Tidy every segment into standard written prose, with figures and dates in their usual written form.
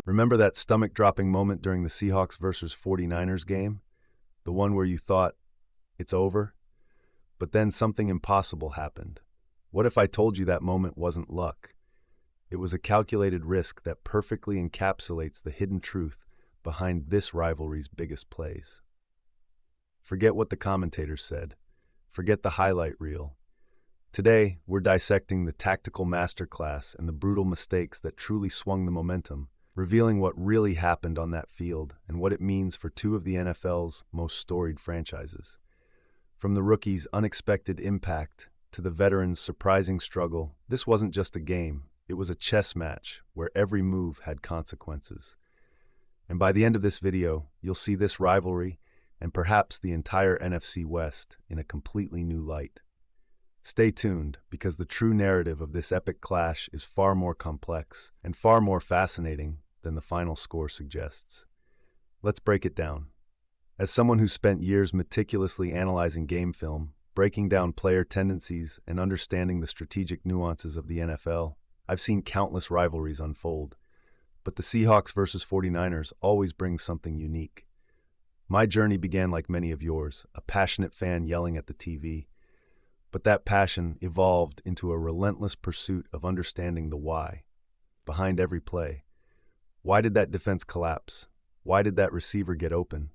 Remember that stomach-dropping moment during the Seahawks versus 49ers game? The one where you thought, it's over? But then something impossible happened. What if I told you that moment wasn't luck? It was a calculated risk that perfectly encapsulates the hidden truth behind this rivalry's biggest plays. Forget what the commentators said. Forget the highlight reel. Today, we're dissecting the tactical masterclass and the brutal mistakes that truly swung the momentum, revealing what really happened on that field and what it means for two of the NFL's most storied franchises. From the rookie's unexpected impact to the veteran's surprising struggle, this wasn't just a game, it was a chess match where every move had consequences. And by the end of this video, you'll see this rivalry and perhaps the entire NFC West in a completely new light. Stay tuned, because the true narrative of this epic clash is far more complex and far more fascinating than the final score suggests. Let's break it down. As someone who spent years meticulously analyzing game film, breaking down player tendencies, and understanding the strategic nuances of the NFL, I've seen countless rivalries unfold. But the Seahawks versus 49ers always brings something unique. My journey began like many of yours, a passionate fan yelling at the TV. But that passion evolved into a relentless pursuit of understanding the why behind every play. Why did that defense collapse? Why did that receiver get open?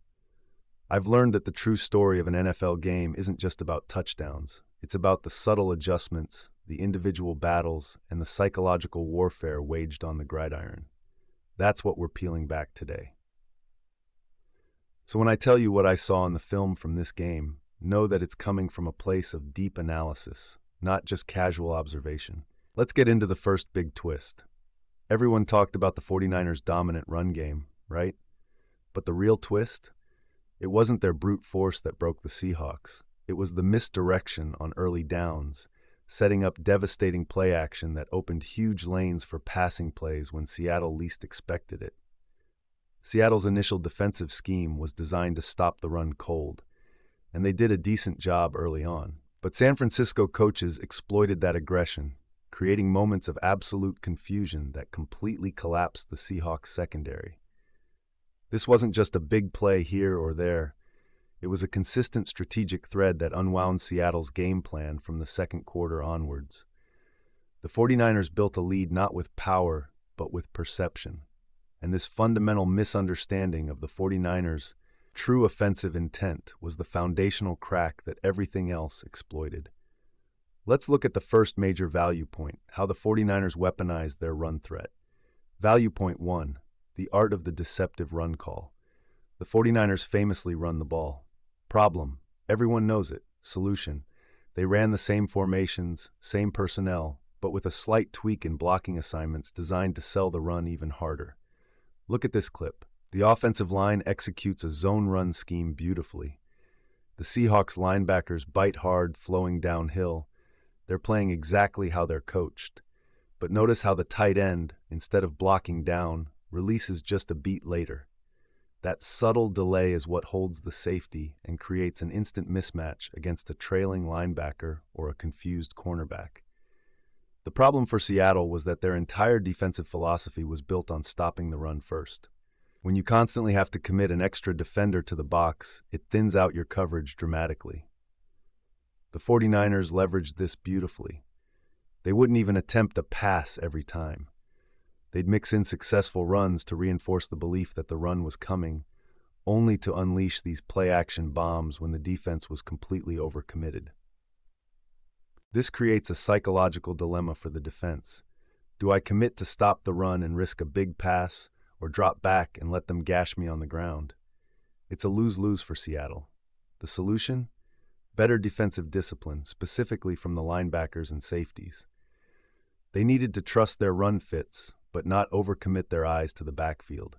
I've learned that the true story of an NFL game isn't just about touchdowns. It's about the subtle adjustments, the individual battles, and the psychological warfare waged on the gridiron. That's what we're peeling back today. So when I tell you what I saw in the film from this game, know that it's coming from a place of deep analysis, not just casual observation. Let's get into the first big twist. Everyone talked about the 49ers' dominant run game, right? But the real twist? It wasn't their brute force that broke the Seahawks. It was the misdirection on early downs, setting up devastating play action that opened huge lanes for passing plays when Seattle least expected it. Seattle's initial defensive scheme was designed to stop the run cold, and they did a decent job early on. But San Francisco coaches exploited that aggression, creating moments of absolute confusion that completely collapsed the Seahawks secondary. This wasn't just a big play here or there. It was a consistent strategic thread that unwound Seattle's game plan from the second quarter onwards. The 49ers built a lead not with power, but with perception. And this fundamental misunderstanding of the 49ers' true offensive intent was the foundational crack that everything else exploited. Let's look at the first major value point, how the 49ers weaponized their run threat. Value point 1, the art of the deceptive run call. The 49ers famously run the ball. Problem, everyone knows it. Solution, they ran the same formations, same personnel, but with a slight tweak in blocking assignments designed to sell the run even harder. Look at this clip. The offensive line executes a zone run scheme beautifully. The Seahawks linebackers bite hard, flowing downhill. They're playing exactly how they're coached. But notice how the tight end, instead of blocking down, releases just a beat later. That subtle delay is what holds the safety and creates an instant mismatch against a trailing linebacker or a confused cornerback. The problem for Seattle was that their entire defensive philosophy was built on stopping the run first. When you constantly have to commit an extra defender to the box, it thins out your coverage dramatically. The 49ers leveraged this beautifully. They wouldn't even attempt a pass every time. They'd mix in successful runs to reinforce the belief that the run was coming, only to unleash these play-action bombs when the defense was completely overcommitted. This creates a psychological dilemma for the defense. Do I commit to stop the run and risk a big pass, or drop back and let them gash me on the ground? It's a lose-lose for Seattle. The solution? Better defensive discipline, specifically from the linebackers and safeties. They needed to trust their run fits, but not overcommit their eyes to the backfield.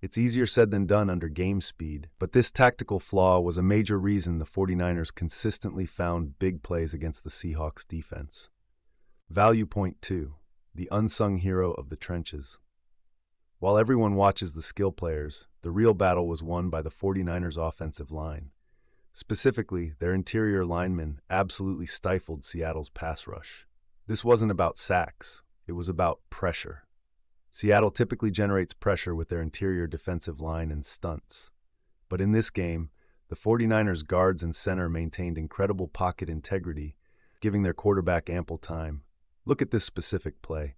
It's easier said than done under game speed, but this tactical flaw was a major reason the 49ers consistently found big plays against the Seahawks defense. Value point 2, the unsung hero of the trenches. While everyone watches the skill players, the real battle was won by the 49ers' offensive line. Specifically, their interior linemen absolutely stifled Seattle's pass rush. This wasn't about sacks, it was about pressure. Seattle typically generates pressure with their interior defensive line and stunts. But in this game, the 49ers guards and center maintained incredible pocket integrity, giving their quarterback ample time. Look at this specific play.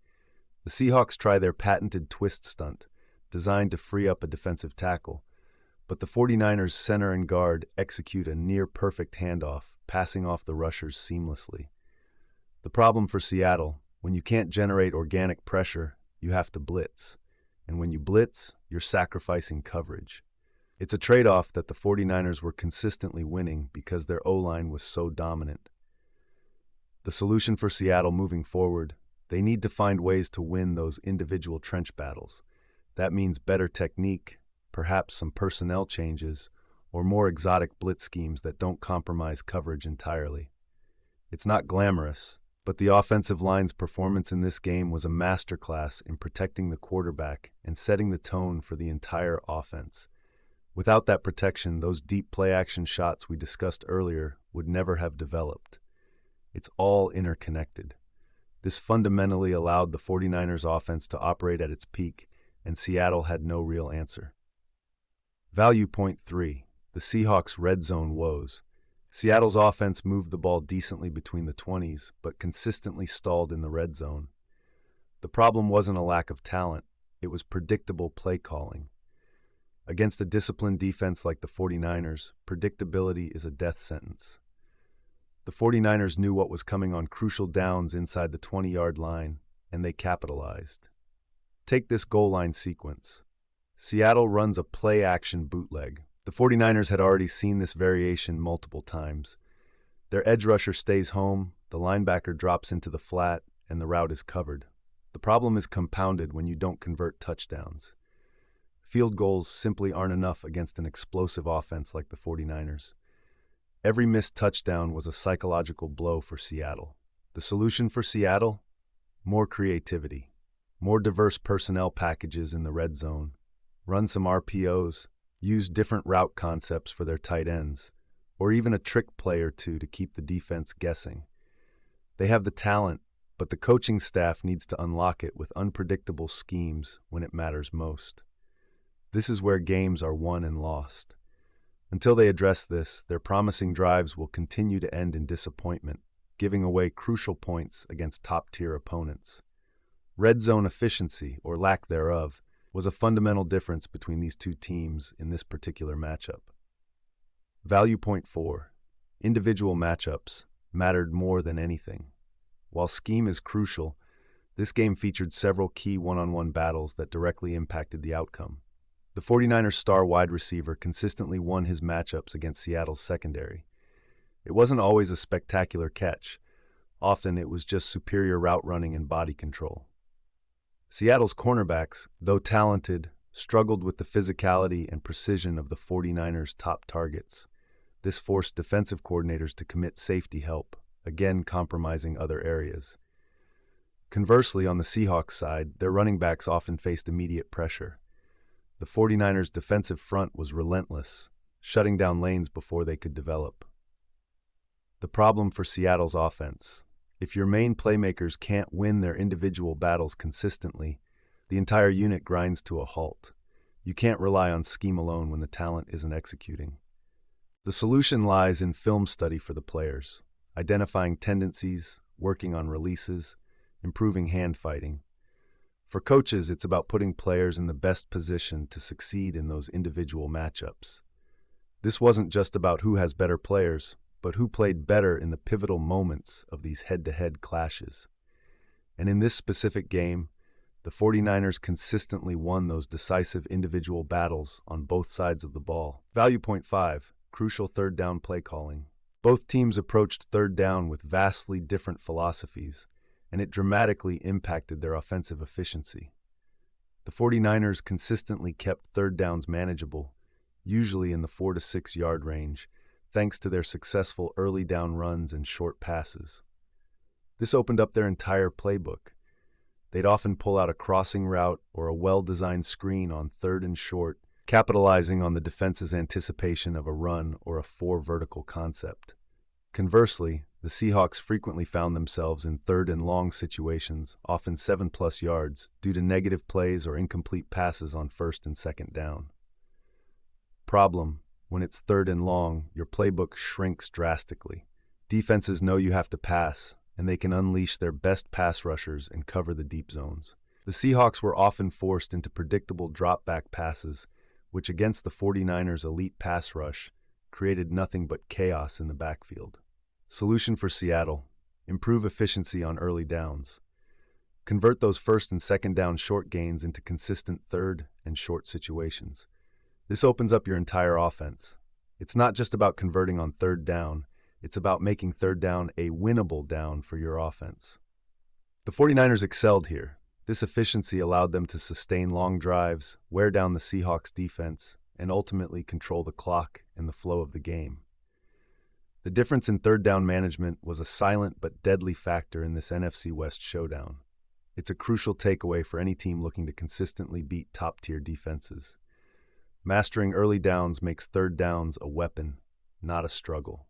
The Seahawks try their patented twist stunt, designed to free up a defensive tackle, but the 49ers center and guard execute a near-perfect handoff, passing off the rushers seamlessly. The problem for Seattle, when you can't generate organic pressure, you have to blitz. And when you blitz, you're sacrificing coverage. It's a trade-off that the 49ers were consistently winning because their O-line was so dominant. The solution for Seattle moving forward, they need to find ways to win those individual trench battles. That means better technique, perhaps some personnel changes, or more exotic blitz schemes that don't compromise coverage entirely. It's not glamorous, but the offensive line's performance in this game was a masterclass in protecting the quarterback and setting the tone for the entire offense. Without that protection, those deep play-action shots we discussed earlier would never have developed. It's all interconnected. This fundamentally allowed the 49ers offense to operate at its peak, and Seattle had no real answer. Value point 3, the Seahawks' red zone woes. Seattle's offense moved the ball decently between the 20s, but consistently stalled in the red zone. The problem wasn't a lack of talent, it was predictable play calling. Against a disciplined defense like the 49ers, predictability is a death sentence. The 49ers knew what was coming on crucial downs inside the 20-yard line, and they capitalized. Take this goal line sequence. Seattle runs a play-action bootleg. The 49ers had already seen this variation multiple times. Their edge rusher stays home, the linebacker drops into the flat, and the route is covered. The problem is compounded when you don't convert touchdowns. Field goals simply aren't enough against an explosive offense like the 49ers. Every missed touchdown was a psychological blow for Seattle. The solution for Seattle? More creativity. More diverse personnel packages in the red zone. Run some RPOs. Use different route concepts for their tight ends. Or even a trick play or two to keep the defense guessing. They have the talent, but the coaching staff needs to unlock it with unpredictable schemes when it matters most. This is where games are won and lost. Until they address this, their promising drives will continue to end in disappointment, giving away crucial points against top-tier opponents. Red zone efficiency, or lack thereof, was a fundamental difference between these two teams in this particular matchup. Value point 4. Individual matchups mattered more than anything. While scheme is crucial, this game featured several key one-on-one battles that directly impacted the outcome. The 49ers star wide receiver consistently won his matchups against Seattle's secondary. It wasn't always a spectacular catch. Often it was just superior route running and body control. Seattle's cornerbacks, though talented, struggled with the physicality and precision of the 49ers' top targets. This forced defensive coordinators to commit safety help, again compromising other areas. Conversely, on the Seahawks side, their running backs often faced immediate pressure. The 49ers' defensive front was relentless, shutting down lanes before they could develop. The problem for Seattle's offense: if your main playmakers can't win their individual battles consistently, the entire unit grinds to a halt. You can't rely on scheme alone when the talent isn't executing. The solution lies in film study for the players, identifying tendencies, working on releases, improving hand fighting. For coaches, it's about putting players in the best position to succeed in those individual matchups. This wasn't just about who has better players, but who played better in the pivotal moments of these head-to-head clashes. And in this specific game, the 49ers consistently won those decisive individual battles on both sides of the ball. Value point 5, crucial third down play calling. Both teams approached third down with vastly different philosophies, and it dramatically impacted their offensive efficiency. The 49ers consistently kept third downs manageable, usually in the 4 to 6 yard range, thanks to their successful early down runs and short passes. This opened up their entire playbook. They'd often pull out a crossing route or a well-designed screen on third and short, capitalizing on the defense's anticipation of a run or a 4 vertical concept. Conversely, The Seahawks frequently found themselves in third and long situations, often 7+ yards, due to negative plays or incomplete passes on first and second down. Problem: when it's third and long, your playbook shrinks drastically. Defenses know you have to pass, and they can unleash their best pass rushers and cover the deep zones. The Seahawks were often forced into predictable drop-back passes, which against the 49ers' elite pass rush, created nothing but chaos in the backfield. Solution for Seattle: improve efficiency on early downs. Convert those first and second down short gains into consistent third and short situations. This opens up your entire offense. It's not just about converting on third down, it's about making third down a winnable down for your offense. The 49ers excelled here. This efficiency allowed them to sustain long drives, wear down the Seahawks defense, and ultimately control the clock and the flow of the game. The difference in third down management was a silent but deadly factor in this NFC West showdown. It's a crucial takeaway for any team looking to consistently beat top-tier defenses. Mastering early downs makes third downs a weapon, not a struggle.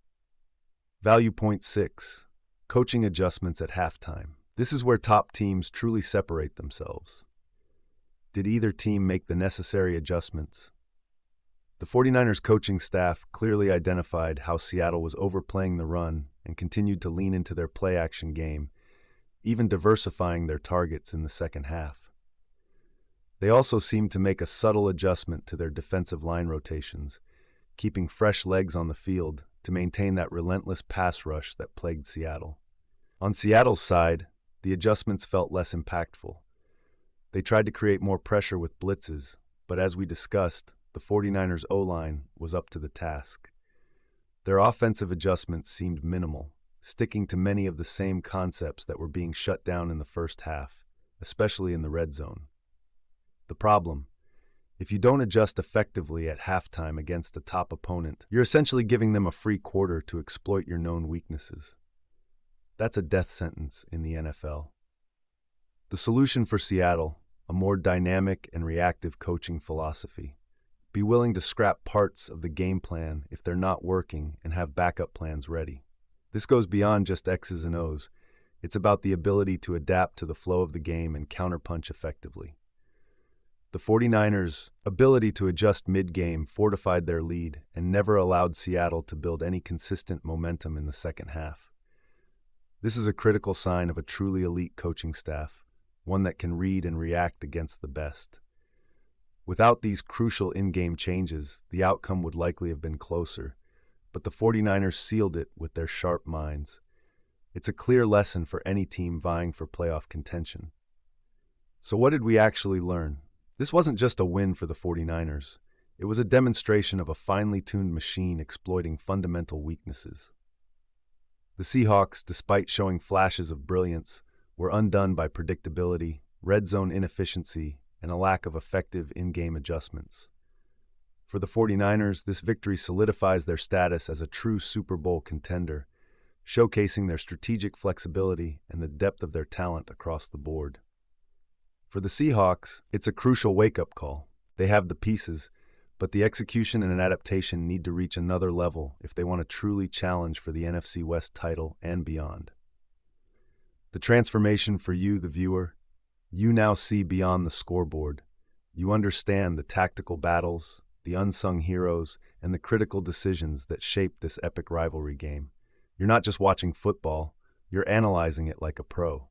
Value point 6: coaching adjustments at halftime. This is where top teams truly separate themselves. Did either team make the necessary adjustments? The 49ers coaching staff clearly identified how Seattle was overplaying the run and continued to lean into their play-action game, even diversifying their targets in the second half. They also seemed to make a subtle adjustment to their defensive line rotations, keeping fresh legs on the field to maintain that relentless pass rush that plagued Seattle. On Seattle's side, the adjustments felt less impactful. They tried to create more pressure with blitzes, but as we discussed, the 49ers' O-line was up to the task. Their offensive adjustments seemed minimal, sticking to many of the same concepts that were being shut down in the first half, especially in the red zone. The problem: if you don't adjust effectively at halftime against a top opponent, you're essentially giving them a free quarter to exploit your known weaknesses. That's a death sentence in the NFL. The solution for Seattle: a more dynamic and reactive coaching philosophy. Be willing to scrap parts of the game plan if they're not working and have backup plans ready. This goes beyond just X's and O's. It's about the ability to adapt to the flow of the game and counterpunch effectively. The 49ers' ability to adjust mid-game fortified their lead and never allowed Seattle to build any consistent momentum in the second half. This is a critical sign of a truly elite coaching staff, one that can read and react against the best. Without these crucial in-game changes, the outcome would likely have been closer, but the 49ers sealed it with their sharp minds. It's a clear lesson for any team vying for playoff contention. So what did we actually learn? This wasn't just a win for the 49ers. It was a demonstration of a finely tuned machine exploiting fundamental weaknesses. The Seahawks, despite showing flashes of brilliance, were undone by predictability, red zone inefficiency, and a lack of effective in-game adjustments. For the 49ers, this victory solidifies their status as a true Super Bowl contender, showcasing their strategic flexibility and the depth of their talent across the board. For the Seahawks, it's a crucial wake-up call. They have the pieces, but the execution and an adaptation need to reach another level if they want to truly challenge for the NFC West title and beyond. The transformation for you, the viewer: you now see beyond the scoreboard. You understand the tactical battles, the unsung heroes, and the critical decisions that shape this epic rivalry game. You're not just watching football, you're analyzing it like a pro.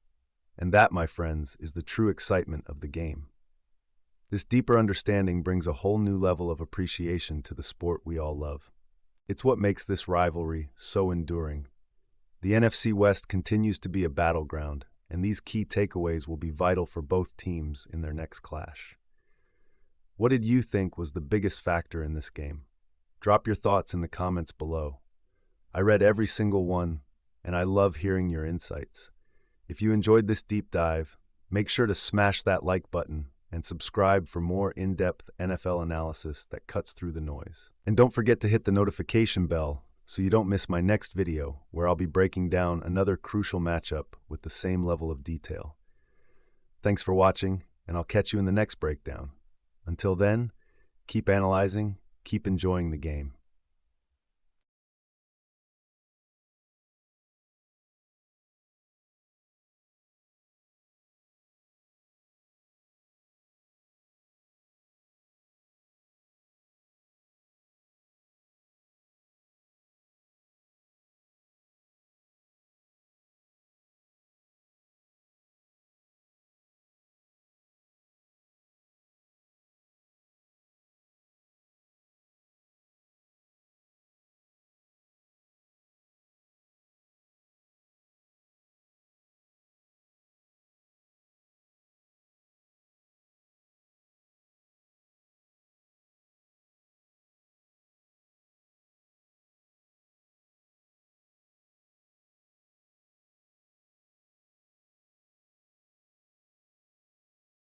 And that, my friends, is the true excitement of the game. This deeper understanding brings a whole new level of appreciation to the sport we all love. It's what makes this rivalry so enduring. The NFC West continues to be a battleground, and these key takeaways will be vital for both teams in their next clash. What did you think was the biggest factor in this game? Drop your thoughts in the comments below. I read every single one, and I love hearing your insights. If you enjoyed this deep dive, make sure to smash that like button and subscribe for more in-depth NFL analysis that cuts through the noise. And don't forget to hit the notification bell so you don't miss my next video, where I'll be breaking down another crucial matchup with the same level of detail. Thanks for watching, and I'll catch you in the next breakdown. Until then, keep analyzing, keep enjoying the game.